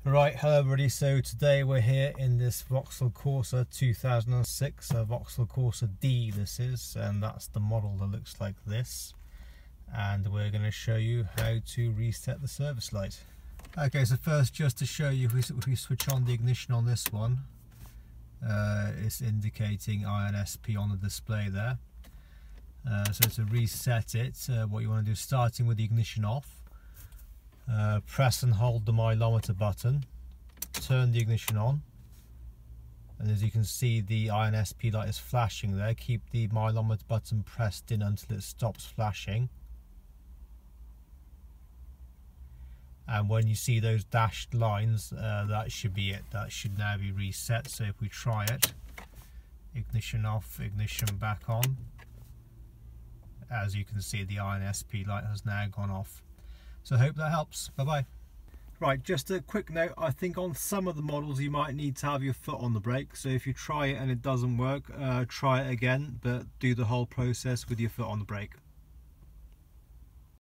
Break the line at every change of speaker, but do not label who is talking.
Right, hello everybody. So today we're here in this Vauxhall Corsa 2006, a Vauxhall Corsa D this is, and that's the model that looks like this. And we're going to show you how to reset the service light. Okay, so first, just to show you, if we switch on the ignition on this one, it's indicating Insp on the display there. So to reset it, what you want to do is, starting with the ignition off, press and hold the mileometer button, turn the ignition on, and as you can see the Insp light is flashing there. Keep the mileometer button pressed in until it stops flashing, and when you see those dashed lines, that should be it. That should now be reset. So if we try it, ignition off, ignition back on, as you can see the Insp light has now gone off. So I hope that helps. Bye bye. Right, just a quick note, I think on some of the models you might need to have your foot on the brake, so if you try it and it doesn't work, try it again, but do the whole process with your foot on the brake.